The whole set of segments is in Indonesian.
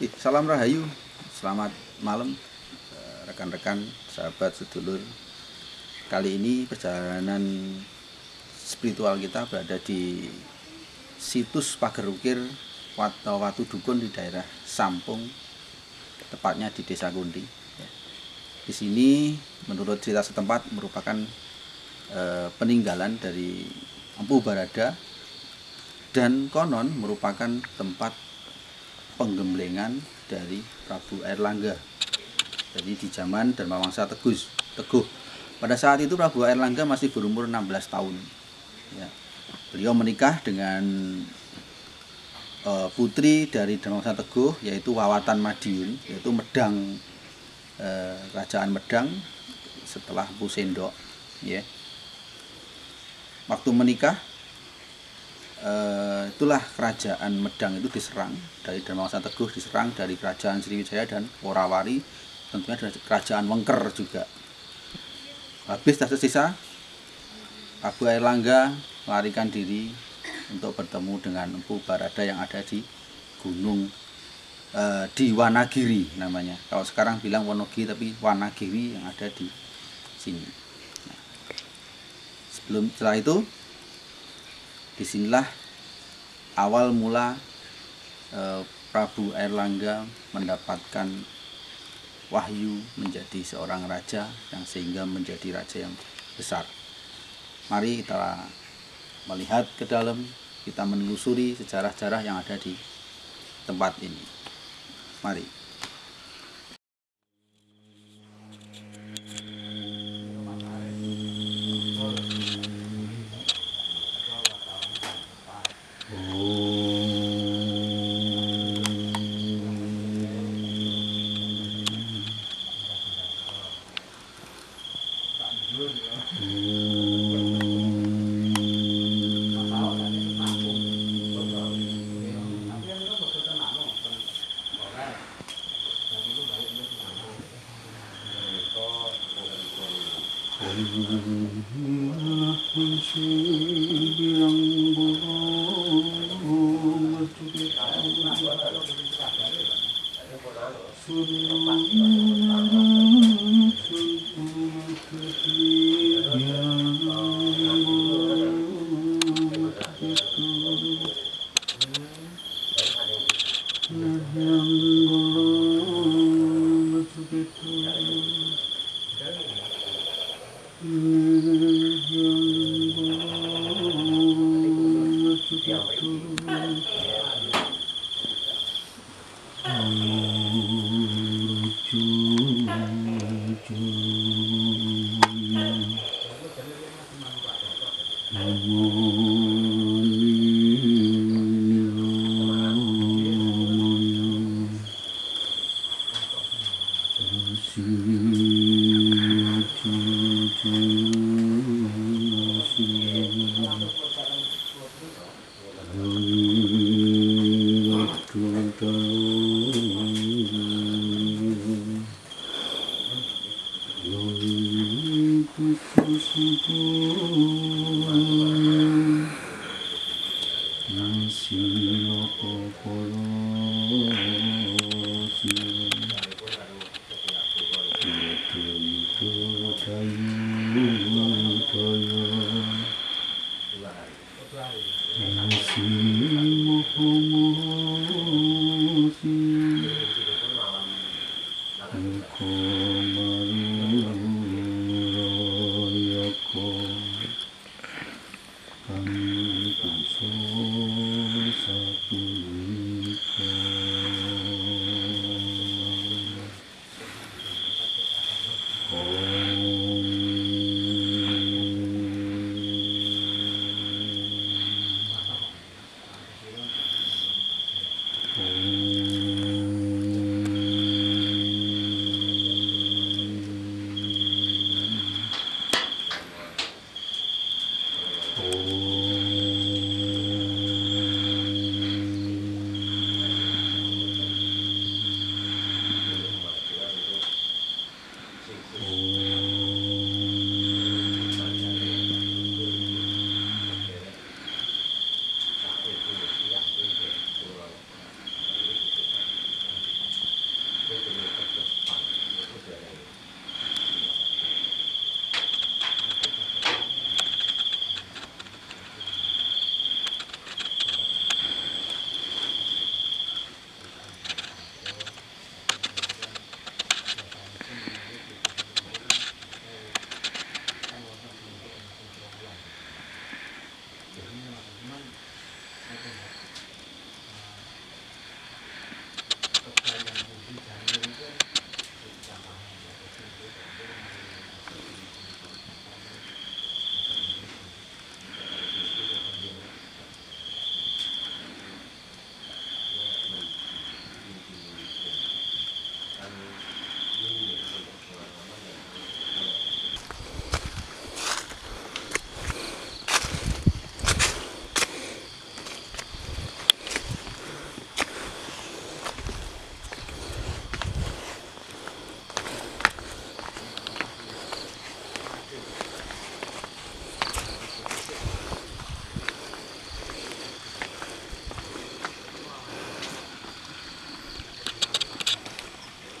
Salam Rahayu, selamat malam rekan-rekan, sahabat, sedulur. Kali ini perjalanan spiritual kita berada di situs Pager Ukir Watu Dukun di daerah Sampung, tepatnya di Desa Kunti. Di sini menurut cerita setempat merupakan peninggalan dari Empu Barada dan konon merupakan tempat penggemblengan dari Prabu Airlangga. Jadi di zaman Dharmawangsa Teguh. Pada saat itu Prabu Airlangga masih berumur 16 tahun. Ya. Beliau menikah dengan putri dari Dharmawangsa Teguh, yaitu Wawatan Madiun, yaitu Medang, Kerajaan Medang setelah Empu Sendok. Ya. Waktu menikah, itulah kerajaan Medang itu diserang dari Dharmawangsa Teguh, diserang dari kerajaan Sriwijaya dan Worawari, tentunya dari kerajaan Wengker juga. Habis tak tersisa, Prabu Airlangga melarikan diri untuk bertemu dengan Empu Barada yang ada di gunung di Wanagiri namanya. Kalau sekarang bilang Wonogiri, tapi Wanagiri yang ada di sini. Nah, setelah itu, disinilah awal mula Prabu Airlangga mendapatkan wahyu menjadi seorang raja, yang sehingga menjadi raja yang besar. Mari kita melihat ke dalam, kita menelusuri sejarah-sejarah yang ada di tempat ini. Mari.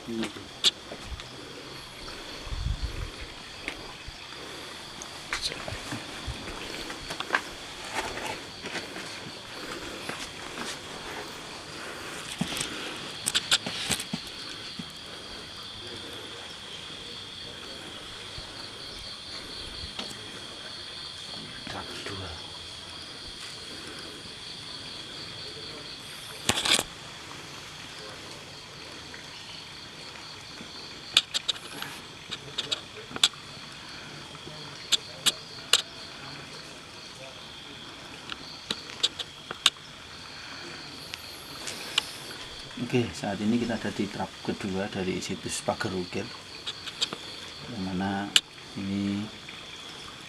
Ini. Trap 2. Oke, saat ini kita ada di trap kedua dari situs Pagar Ukir, yang mana ini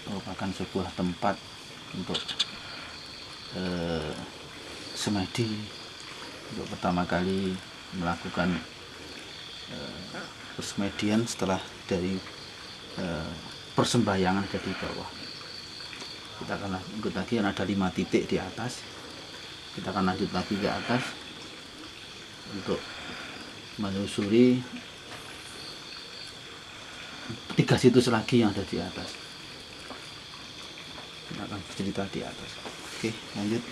merupakan sebuah tempat untuk semedi untuk pertama kali melakukan persemedian setelah dari persembahyangan dari bawah. Kita akan lanjut lagi, ada 5 titik di atas. Kita akan lanjut lagi ke atas untuk menelusuri 3 situs lagi yang ada di atas. Kita akan bercerita di atas. Oke, lanjut.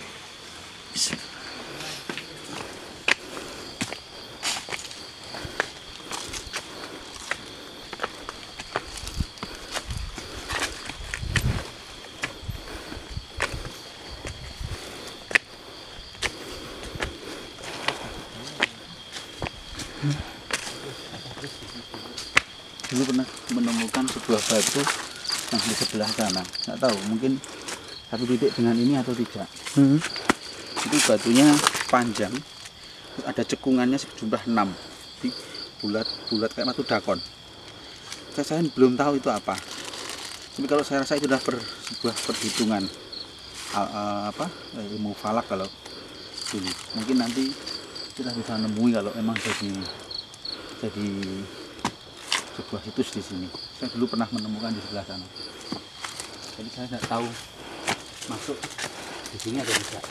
Dulu pernah menemukan sebuah batu yang di sebelah sana, nggak tahu mungkin satu titik dengan ini atau tidak. Itu batunya panjang, ada cekungannya sejumlah 6, jadi bulat kayak batu dakon. Saya belum tahu itu apa, tapi kalau saya rasa itu sudah sebuah perhitungan ilmu falak. Kalau ini mungkin nanti kita bisa nemui kalau memang jadi sebuah situs di sini. Saya dulu pernah menemukan di sebelah sana. Jadi saya tidak tahu masuk di sini atau tidak.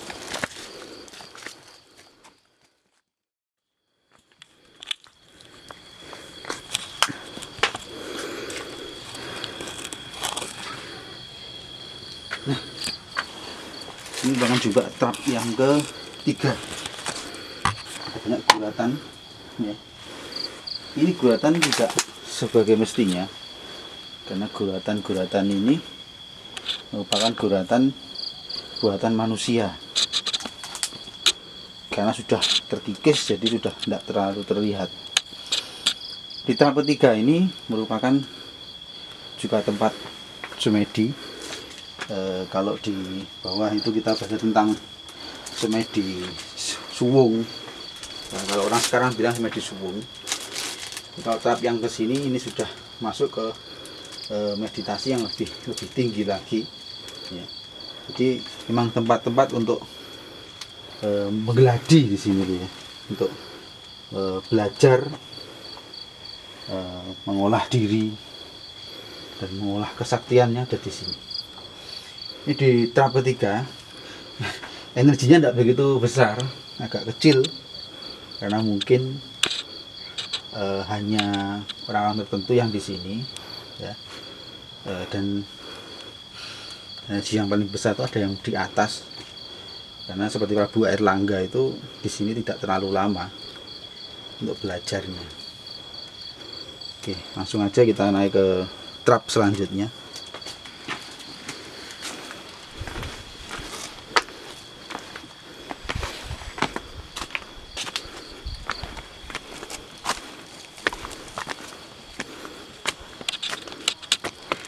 Nah, ini merupakan juga trap yang ketiga. Banyak guratan, ya. Ini guratan tidak sebagai mestinya, karena guratan ini merupakan guratan buatan manusia, karena sudah terkikis jadi sudah tidak terlalu terlihat. Di trap ketiga ini merupakan juga tempat semedi. Kalau di bawah itu kita baca tentang semedi suwung. Nah, kalau orang sekarang bilang semedi suwung. Kalau trap yang ke sini ini sudah masuk ke meditasi yang lebih tinggi lagi, ya. Jadi memang tempat-tempat untuk menggeladi di sini, ya, untuk belajar mengolah diri dan mengolah kesaktiannya ada di sini. Ini di trap ketiga energinya tidak begitu besar, agak kecil, karena mungkin hanya orang-orang tertentu yang di sini, ya. Dan energi yang paling besar itu ada yang di atas, karena seperti Prabu Airlangga itu di sini tidak terlalu lama untuk belajarnya. Oke, langsung aja kita naik ke trap selanjutnya.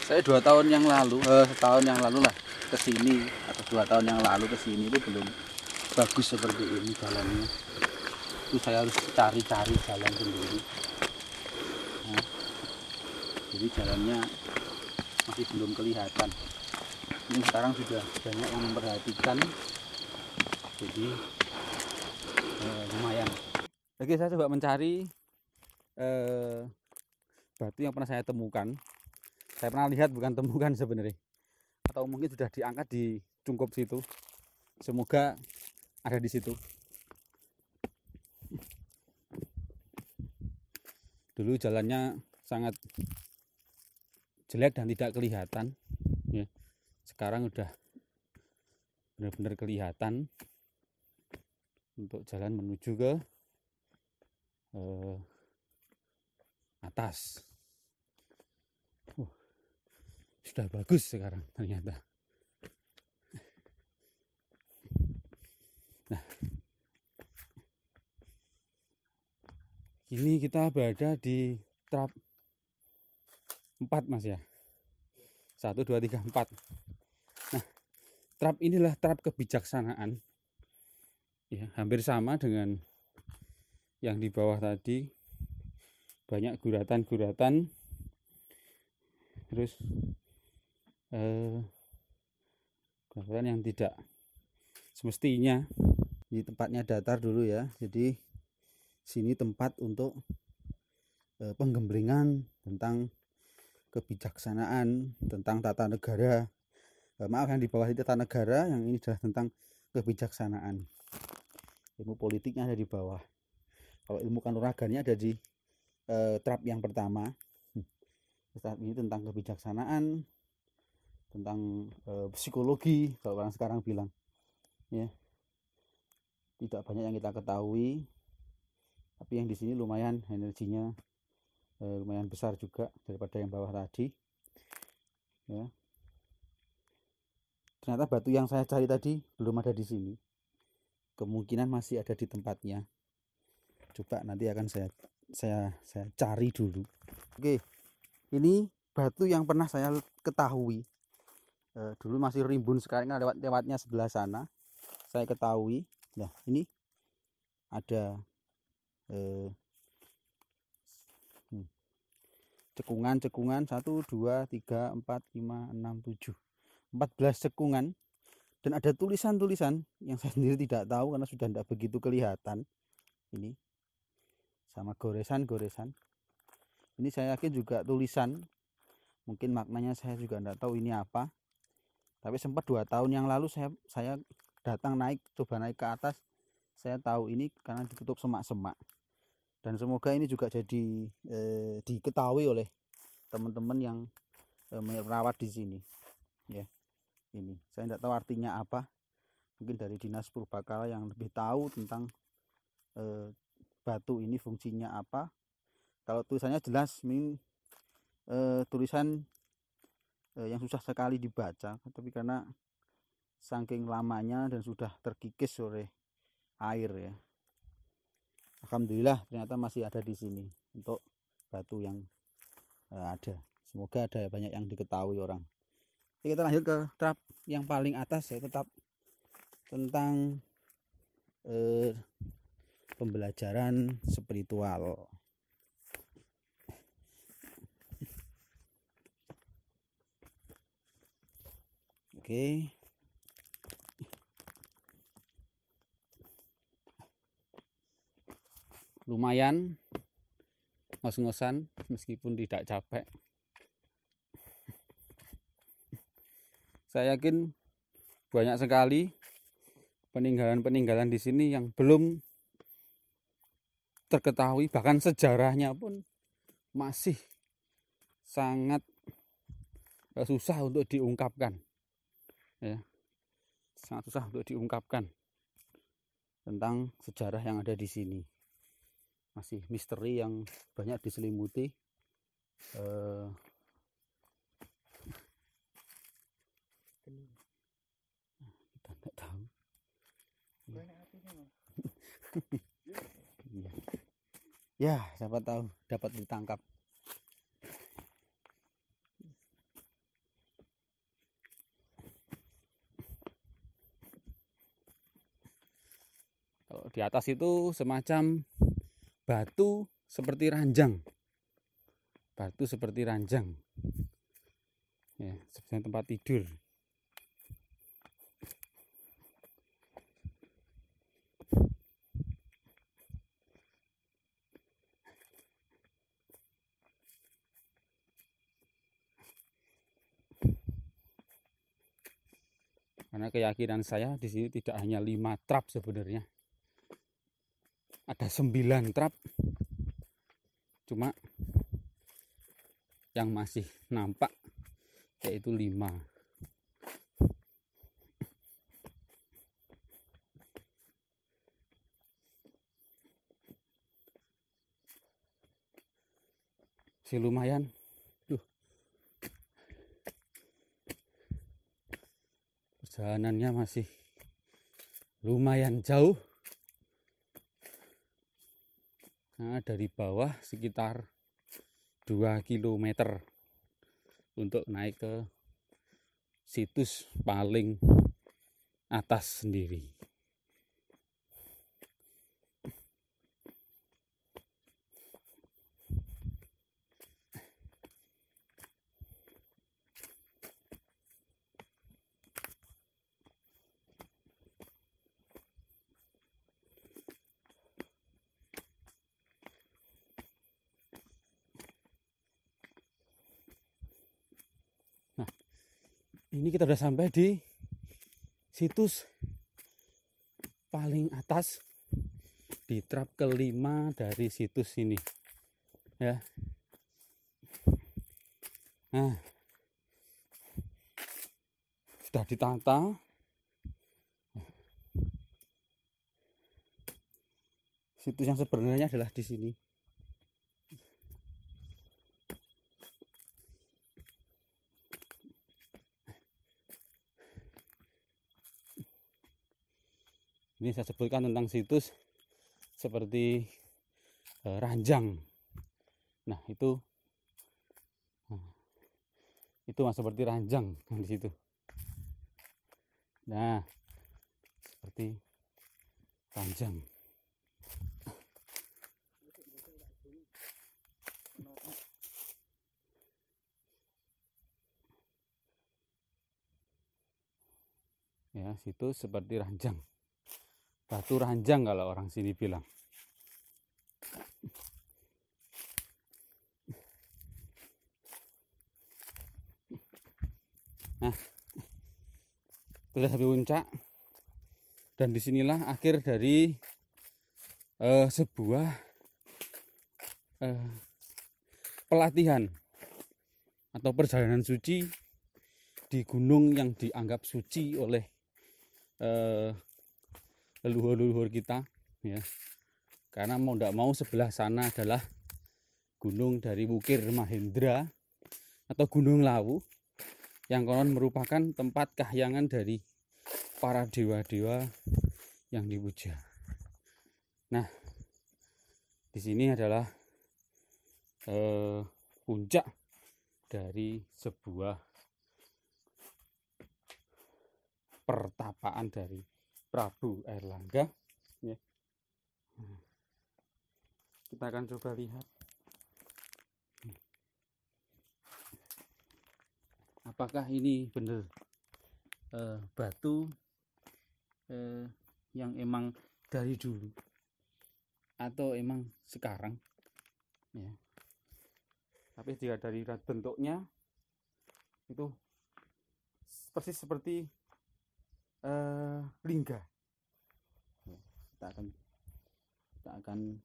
Saya 2 tahun yang lalu, setahun yang lalu lah ke sini, atau 2 tahun yang lalu ke sini itu belum bagus seperti ini jalannya. Itu saya harus cari-cari jalan sendiri. Nah, jadi jalannya masih belum kelihatan. Ini sekarang sudah banyak yang memperhatikan, jadi lumayan. Oke, saya coba mencari batu yang pernah saya temukan. Saya pernah lihat, bukan temukan sebenarnya, atau mungkin sudah diangkat di cungkup situ. Semoga ada di situ. Dulu jalannya sangat jelek dan tidak kelihatan, ya. Sekarang udah benar-benar kelihatan untuk jalan menuju ke atas. Sudah bagus sekarang ternyata. Nah, ini kita berada di trap 4 Mas ya. 1, 2, 3, 4. Nah, trap inilah trap kebijaksanaan. Ya, hampir sama dengan yang di bawah tadi. Banyak guratan-guratan. Terus guratan yang tidak semestinya. Ini tempatnya datar dulu ya. Jadi sini tempat untuk penggemblengan tentang kebijaksanaan, tentang tata negara. Maaf, yang di bawah itu tata negara, yang ini adalah tentang kebijaksanaan. Ilmu politiknya ada di bawah. Kalau ilmu kanuragannya ada di trap yang pertama. Trap ini tentang kebijaksanaan, tentang psikologi, kalau orang sekarang bilang, ya. Tidak banyak yang kita ketahui, tapi yang di sini lumayan energinya, lumayan besar juga daripada yang bawah tadi, ya. Ternyata batu yang saya cari tadi belum ada di sini, kemungkinan masih ada di tempatnya. Coba nanti akan saya cari dulu. Oke, ini batu yang pernah saya ketahui. Dulu masih rimbun, sekarang lewatnya sebelah sana. Saya ketahui. Nah, ini ada cekungan 1, 2, 3, 4, 5, 6, 7, 14 cekungan, dan ada tulisan-tulisan yang saya sendiri tidak tahu karena sudah tidak begitu kelihatan. Ini sama goresan-goresan. Ini saya yakin juga tulisan, mungkin maknanya saya juga tidak tahu ini apa. Tapi sempat 2 tahun yang lalu saya datang coba naik ke atas, saya tahu ini karena ditutup semak-semak. Dan semoga ini juga jadi diketahui oleh teman-teman yang merawat di sini, ya. Ini saya tidak tahu artinya apa, mungkin dari dinas purbakala yang lebih tahu tentang batu ini fungsinya apa. Kalau tulisannya jelas, ini tulisan yang susah sekali dibaca, tapi karena saking lamanya dan sudah terkikis oleh air, ya. Alhamdulillah ternyata masih ada di sini untuk batu yang ada. Semoga ada banyak yang diketahui orang. Oke, kita lanjut ke trap yang paling atas, ya, tetap tentang pembelajaran spiritual. Oke. Lumayan ngos-ngosan meskipun tidak capek. Saya yakin banyak sekali peninggalan-peninggalan di sini yang belum terketahui, bahkan sejarahnya pun masih sangat susah untuk diungkapkan, ya. Sangat susah untuk diungkapkan tentang sejarah yang ada di sini. Masih misteri yang banyak diselimuti kita tidak tahu. Ya, siapa tahu dapat ditangkap. Kalau di atas itu semacam batu seperti ranjang. Batu seperti ranjang. Ya, seperti tempat tidur. Karena keyakinan saya di sini tidak hanya 5 trap sebenarnya. Ada 9 trap Cuma yang masih nampak yaitu 5. Si lumayan. Perjalanannya masih lumayan jauh. Nah, dari bawah sekitar 2 km untuk naik ke situs paling atas sendiri. Nah, ini kita sudah sampai di situs paling atas di trap kelima dari situs ini, ya. Nah, sudah ditata. Situs yang sebenarnya adalah di sini. Ini saya sebutkan tentang situs seperti ranjang. Nah, itu mas seperti ranjang yang di situ. Nah, seperti ranjang. Ya, situs seperti ranjang. Batu ranjang kalau orang sini bilang. Nah, sudah sampai puncak, dan disinilah akhir dari sebuah pelatihan atau perjalanan suci di gunung yang dianggap suci oleh leluhur-leluhur kita, ya. Karena mau tidak mau sebelah sana adalah gunung dari Wukir Mahendra atau Gunung Lawu, yang konon merupakan tempat kahyangan dari para dewa-dewa yang dipuja. Nah, di sini adalah puncak dari sebuah pertapaan dari Prabu Airlangga, ya. Kita akan coba lihat apakah ini benar batu yang emang dari dulu atau emang sekarang, ya. Tapi jika dari bentuknya itu persis seperti lingga. Kita akan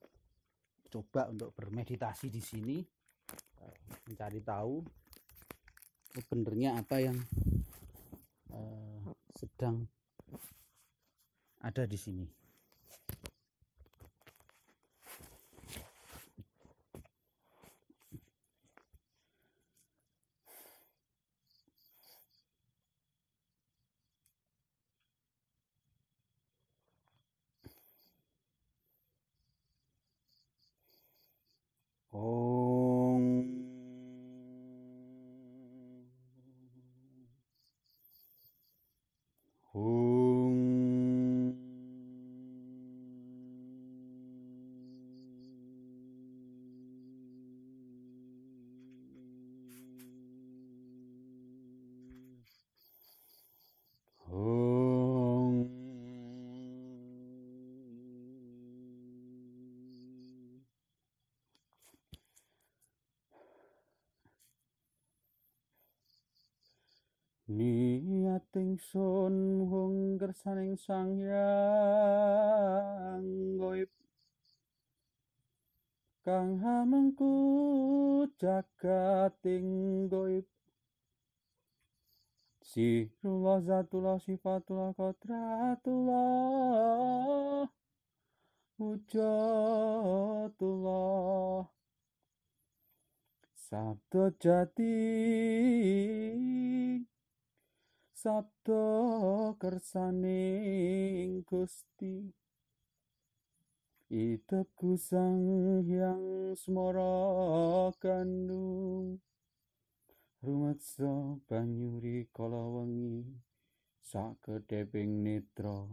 coba untuk bermeditasi di sini, mencari tahu sebenarnya apa yang sedang ada di sini. Om. Om. Om. Niat ingsun wong kersaning Sang Hyang Goib kang hamengku jagating gaib sirullah zatullah sifatullah kodratullah hujatullah sabda jati sabda kersaning Gusti Idepku sang hyang smara kandung rumetsa banyuri kala wengi sakedheping netra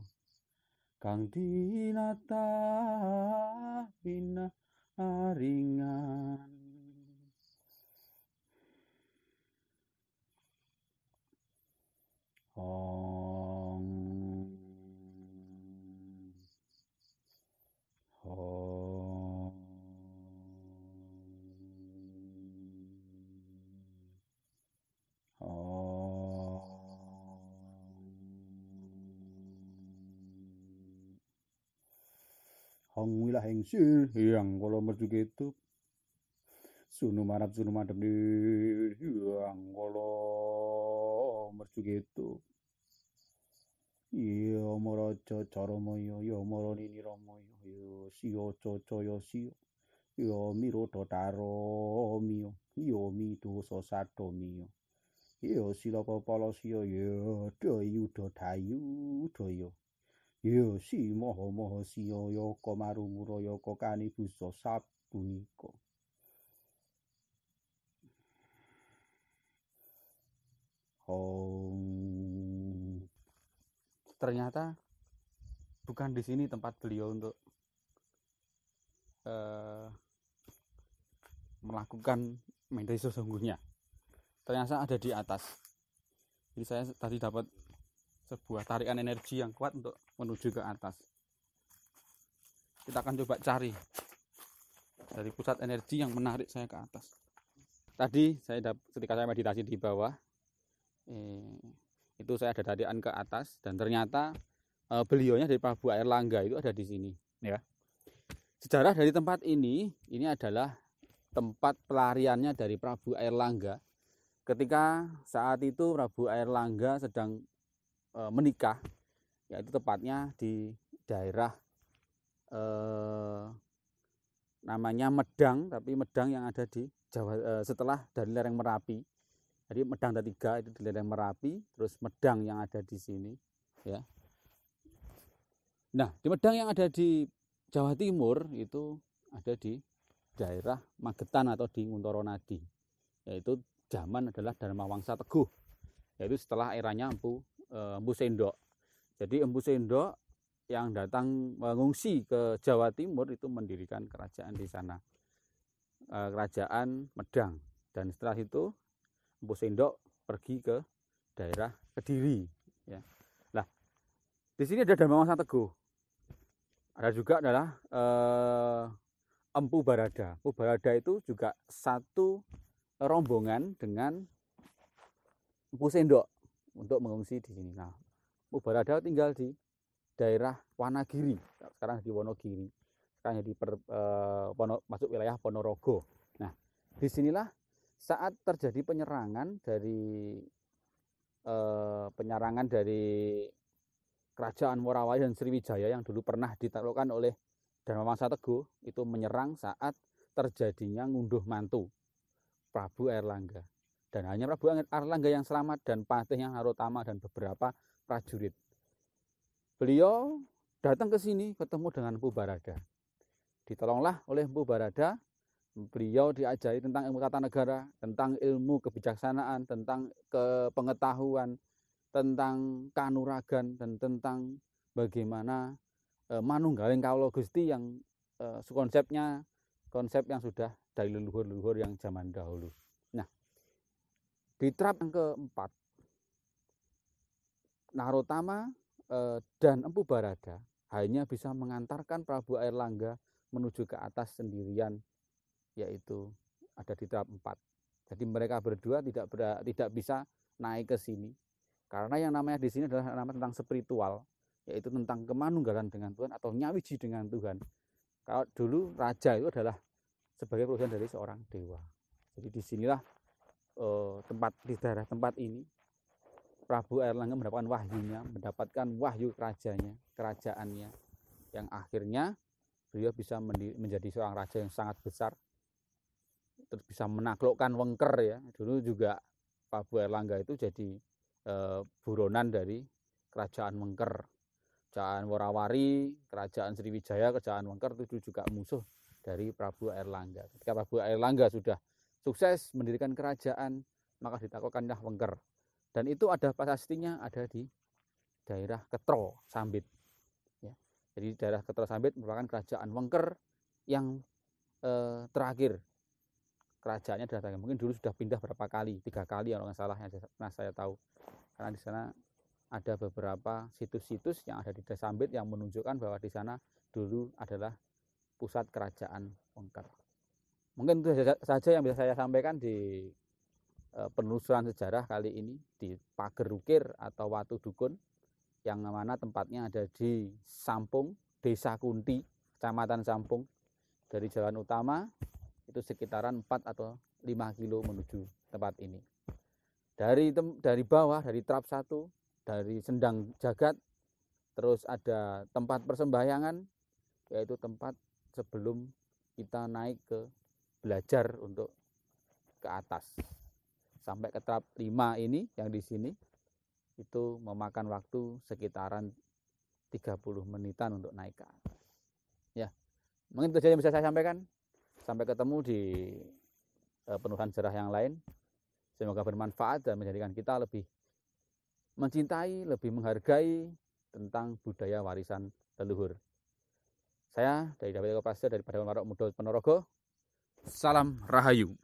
kang tinatah pinaringan Om Om Hong wilah hengsil hyang kala merju ketuk sunu marap sunu madhep hyang kala merju ketuk ya maraja caramaya ya maranini ramaya ya siya cacaya siya ya miroda taramiya ya midosa sadamiya ya silaka palasya ya dayuda dayudaya ya si maha siya yaka marumura yaka kanibusa sapunika ternyata bukan di sini tempat beliau untuk melakukan meditasi sesungguhnya. Ternyata ada di atas. Jadi saya tadi dapat sebuah tarikan energi yang kuat untuk menuju ke atas. Kita akan coba cari dari pusat energi yang menarik saya ke atas. Tadi ketika saya meditasi di bawah, itu saya ada tarikan ke atas dan ternyata beliaunya dari Prabu Airlangga itu ada di sini. Ya. Sejarah dari tempat ini adalah tempat pelariannya dari Prabu Airlangga. Ketika saat itu Prabu Airlangga sedang menikah, yaitu tepatnya di daerah namanya Medang, tapi Medang yang ada di Jawa setelah dari lereng Merapi. Jadi Medang ada 3, itu di lereng Merapi, terus Medang yang ada di sini, ya. Nah, di Medang yang ada di Jawa Timur itu ada di daerah Magetan atau di Nguntoro Nadi, yaitu zaman adalah Dharma Wangsa Teguh, yaitu setelah eranya Empu Sendok. Jadi Empu Sendok yang datang mengungsi ke Jawa Timur itu mendirikan kerajaan di sana, kerajaan Medang, dan setelah itu Empu Sendok pergi ke daerah Kediri. Ya. Nah, di sini ada Dharma Wangsa Teguh. Ada juga adalah Empu Barada. Empu Barada itu juga satu rombongan dengan Empu Sendok untuk mengungsi di sini. Nah, Empu Barada tinggal di daerah Wanagiri, sekarang di Wonogiri, sekarang di masuk wilayah Ponorogo. Nah, disinilah saat terjadi penyerangan dari kerajaan Morawali dan Sriwijaya yang dulu pernah ditaklukkan oleh Dharma Wangsa Teguh, itu menyerang saat terjadinya ngunduh mantu Prabu Airlangga. Dan hanya Prabu Airlangga yang selamat dan patihnya Harotama dan beberapa prajurit. Beliau datang ke sini ketemu dengan Empu Barada. Ditolonglah oleh Empu Barada. Beliau diajari tentang ilmu tata negara, tentang ilmu kebijaksanaan, tentang kepengetahuan, tentang kanuragan, dan tentang bagaimana manunggaling kawula Gusti yang konsep yang sudah dari leluhur-leluhur yang zaman dahulu. Nah, di trap yang keempat, Narotama dan Empu Barada hanya bisa mengantarkan Prabu Airlangga menuju ke atas sendirian, yaitu ada di trap 4. Jadi mereka berdua tidak bisa naik ke sini. Karena yang namanya di sini adalah nama tentang spiritual, yaitu tentang kemanunggalan dengan Tuhan atau nyawiji dengan Tuhan. Kalau dulu raja itu adalah sebagai perwujudan dari seorang dewa. Jadi disinilah di daerah tempat ini Prabu Airlangga mendapatkan wahyu kerajaannya, yang akhirnya beliau bisa menjadi seorang raja yang sangat besar, terus bisa menaklukkan Wengker ya. Dulu juga Prabu Airlangga itu jadi buronan dari kerajaan Wengker, kerajaan Worawari, kerajaan Sriwijaya, kerajaan Wengker itu juga musuh dari Prabu Airlangga. Ketika Prabu Airlangga sudah sukses mendirikan kerajaan, maka ditaklukkanlah Wengker. Dan itu ada prasastinya, ada di daerah Ketro Sambit. Ya. Jadi daerah Ketro Sambit merupakan kerajaan Wengker yang terakhir. Kerajaannya adalah mungkin dulu sudah pindah berapa kali, 3 kali kalau nggak salah yang saya tahu. Karena di sana ada beberapa situs-situs yang ada di desa Sambit yang menunjukkan bahwa di sana dulu adalah pusat kerajaan Wengker. Mungkin itu saja yang bisa saya sampaikan di penelusuran sejarah kali ini di Pager Ukir atau Watu Dukun, yang mana tempatnya ada di Sampung, Desa Kunti, Kecamatan Sampung. Dari jalan utama itu sekitaran 4 atau 5 kilo menuju tempat ini. Dari bawah, dari trap 1, dari Sendang Jagat, terus ada tempat persembahyangan, yaitu tempat sebelum kita naik ke belajar untuk ke atas. Sampai ke trap 5 ini yang di sini itu memakan waktu sekitaran 30 menitan untuk naik ke atas. Ya, mungkin itu saja yang bisa saya sampaikan. Sampai ketemu di penulisan sejarah yang lain. Semoga bermanfaat dan menjadikan kita lebih mencintai, lebih menghargai tentang budaya warisan leluhur. Saya dari David Eko Prasetyo dari Padepokan Warok Mudo Ponorogo. Salam Rahayu.